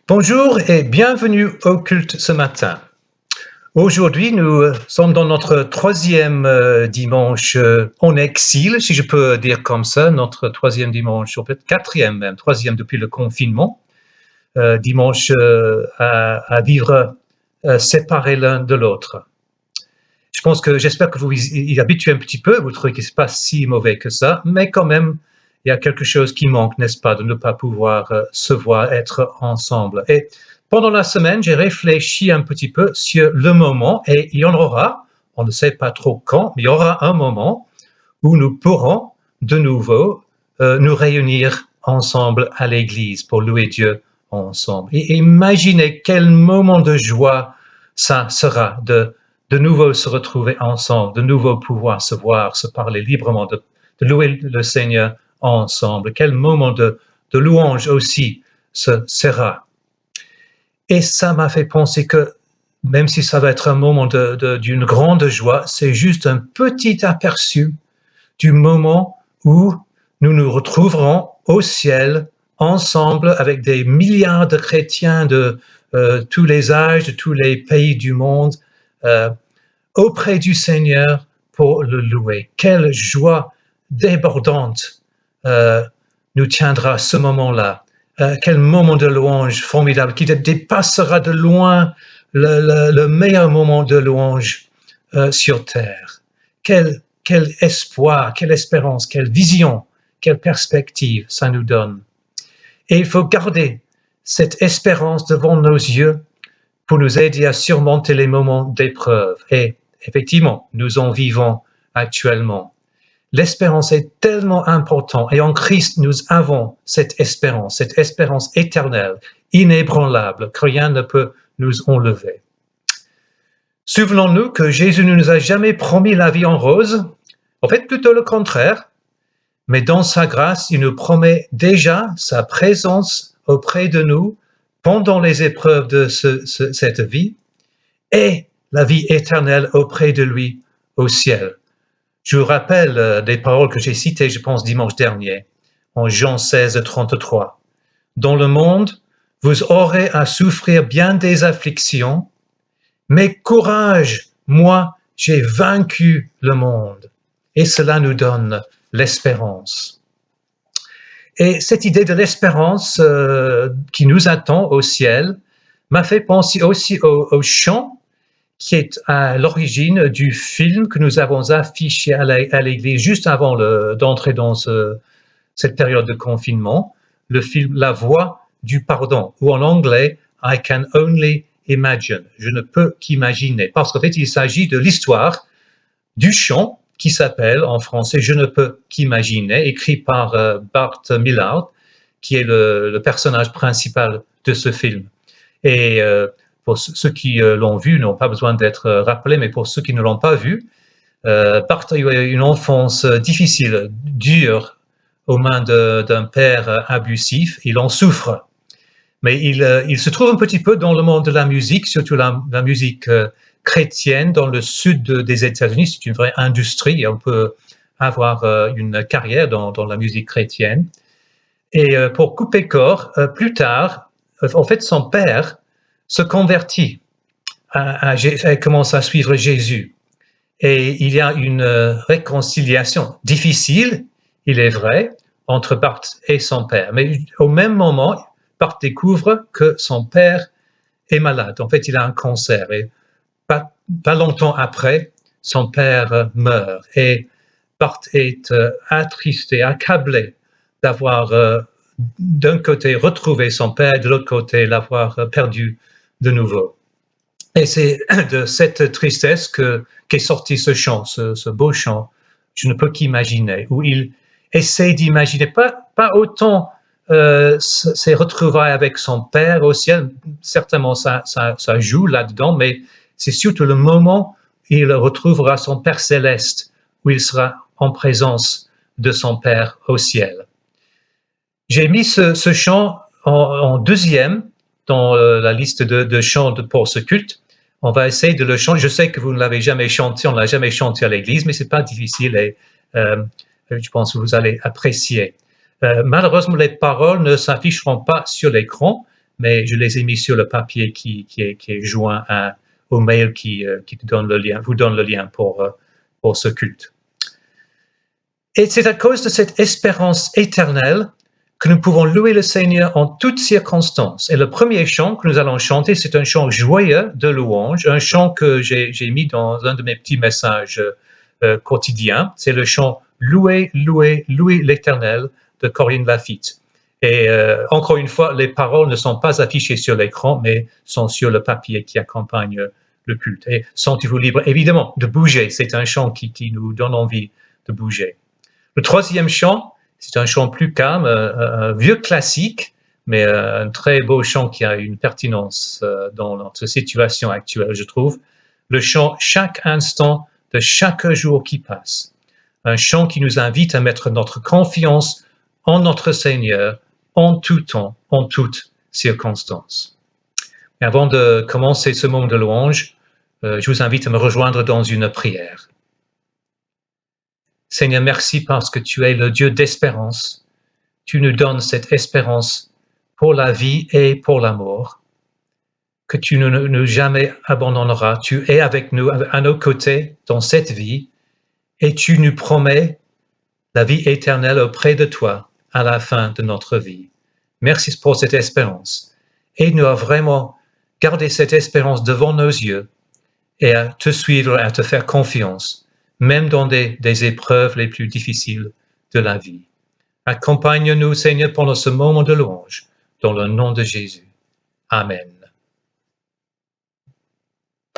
Bonjour et bienvenue au culte ce matin. Aujourd'hui, nous sommes dans notre troisième dimanche en exil, si je peux dire comme ça, notre troisième dimanche, ou peut-être quatrième même, troisième depuis le confinement, dimanche à vivre séparés l'un de l'autre. J'espère que vous y habituez un petit peu, vous trouvez que c'est pas si mauvais que ça, mais quand même, il y a quelque chose qui manque, n'est-ce pas, de ne pas pouvoir se voir, être ensemble. Et pendant la semaine, j'ai réfléchi un petit peu sur le moment, et il y en aura, on ne sait pas trop quand, mais il y aura un moment où nous pourrons de nouveau nous réunir ensemble à l'église pour louer Dieu ensemble. Et imaginez quel moment de joie ça sera de nouveau se retrouver ensemble, de nouveau pouvoir se voir, se parler librement, de louer le Seigneur ensemble. Quel moment de louange aussi ce sera. Et ça m'a fait penser que même si ça va être un moment d'une grande joie, c'est juste un petit aperçu du moment où nous nous retrouverons au ciel ensemble avec des milliards de chrétiens de tous les âges, de tous les pays du monde, auprès du Seigneur pour le louer. Quelle joie débordante nous tiendra ce moment-là. Quel moment de louange formidable qui dépassera de loin le meilleur moment de louange sur terre. Quel espoir, quelle espérance, quelle vision, quelle perspective ça nous donne. Et il faut garder cette espérance devant nos yeux pour nous aider à surmonter les moments d'épreuve. Et effectivement, nous en vivons actuellement. L'espérance est tellement importante et en Christ, nous avons cette espérance éternelle, inébranlable, que rien ne peut nous enlever. Souvenons-nous que Jésus ne nous a jamais promis la vie en rose, en fait plutôt le contraire, mais dans sa grâce, il nous promet déjà sa présence auprès de nous pendant les épreuves de cette vie et la vie éternelle auprès de lui au ciel. Je vous rappelle des paroles que j'ai citées, je pense, dimanche dernier, en Jean 16, 33. « Dans le monde, vous aurez à souffrir bien des afflictions, mais courage, moi, j'ai vaincu le monde. » Et cela nous donne l'espérance. Et cette idée de l'espérance qui nous attend au ciel m'a fait penser aussi au chant qui est à l'origine du film que nous avons affiché à l'église juste avant d'entrer dans cette période de confinement, le film La Voix du Pardon, ou en anglais, I Can Only Imagine, je ne peux qu'imaginer, parce qu'en fait, il s'agit de l'histoire du chant qui s'appelle en français Je ne peux qu'imaginer, écrit par Bart Millard, qui est le personnage principal de ce film. Et pour ceux qui l'ont vu, n'ont pas besoin d'être rappelés, mais pour ceux qui ne l'ont pas vu, Bart a eu une enfance difficile, dure, aux mains d'un père abusif. Il en souffre. Mais il se trouve un petit peu dans le monde de la musique, surtout la musique chrétienne dans le sud des États-Unis. C'est une vraie industrie et on peut avoir une carrière dans la musique chrétienne. Et pour couper corps, plus tard, en fait, son père se convertit, commence à suivre Jésus. Et il y a une réconciliation difficile, il est vrai, entre Bart et son père. Mais au même moment, Bart découvre que son père est malade. En fait, il a un cancer. Et pas longtemps après, son père meurt. Et Bart est attristé, accablé d'avoir d'un côté retrouvé son père, de l'autre côté l'avoir perdu de nouveau. Et c'est de cette tristesse qu'est sorti ce chant, ce beau chant, Je ne peux qu'imaginer, où il essaie d'imaginer, pas autant ses retrouvailles avec son père au ciel, certainement ça joue là-dedans, mais c'est surtout le moment où il retrouvera son Père céleste, où il sera en présence de son Père au ciel. J'ai mis ce chant en deuxième dans la liste de chants pour ce culte. On va essayer de le chanter. Je sais que vous ne l'avez jamais chanté, on ne l'a jamais chanté à l'église, mais c'est pas difficile et je pense que vous allez apprécier. Malheureusement, les paroles ne s'afficheront pas sur l'écran, mais je les ai mis sur le papier qui est joint au mail qui vous donne le lien pour ce culte. Et c'est à cause de cette espérance éternelle que nous pouvons louer le Seigneur en toutes circonstances. Et le premier chant que nous allons chanter, c'est un chant joyeux de louange, un chant que j'ai mis dans un de mes petits messages quotidiens. C'est le chant « Louez, louez, louez l'Éternel » de Corinne Lafitte. Et encore une fois, les paroles ne sont pas affichées sur l'écran, mais sont sur le papier qui accompagne le culte. Et sentez-vous libre, évidemment, de bouger. C'est un chant qui nous donne envie de bouger. Le troisième chant, c'est un chant plus calme, un vieux classique, mais un très beau chant qui a une pertinence dans notre situation actuelle, je trouve. Le chant « Chaque instant de chaque jour qui passe ». Un chant qui nous invite à mettre notre confiance en notre Seigneur, en tout temps, en toutes circonstances. Et avant de commencer ce moment de louange, je vous invite à me rejoindre dans une prière. Seigneur, merci parce que tu es le Dieu d'espérance. Tu nous donnes cette espérance pour la vie et pour la mort, que tu ne nous jamais abandonneras. Tu es avec nous, à nos côtés, dans cette vie, et tu nous promets la vie éternelle auprès de toi à la fin de notre vie. Merci pour cette espérance. Aide-nous à vraiment garder cette espérance devant nos yeux et à te suivre, à te faire confiance, même dans des épreuves les plus difficiles de la vie. Accompagne-nous, Seigneur, pendant ce moment de louange, dans le nom de Jésus. Amen.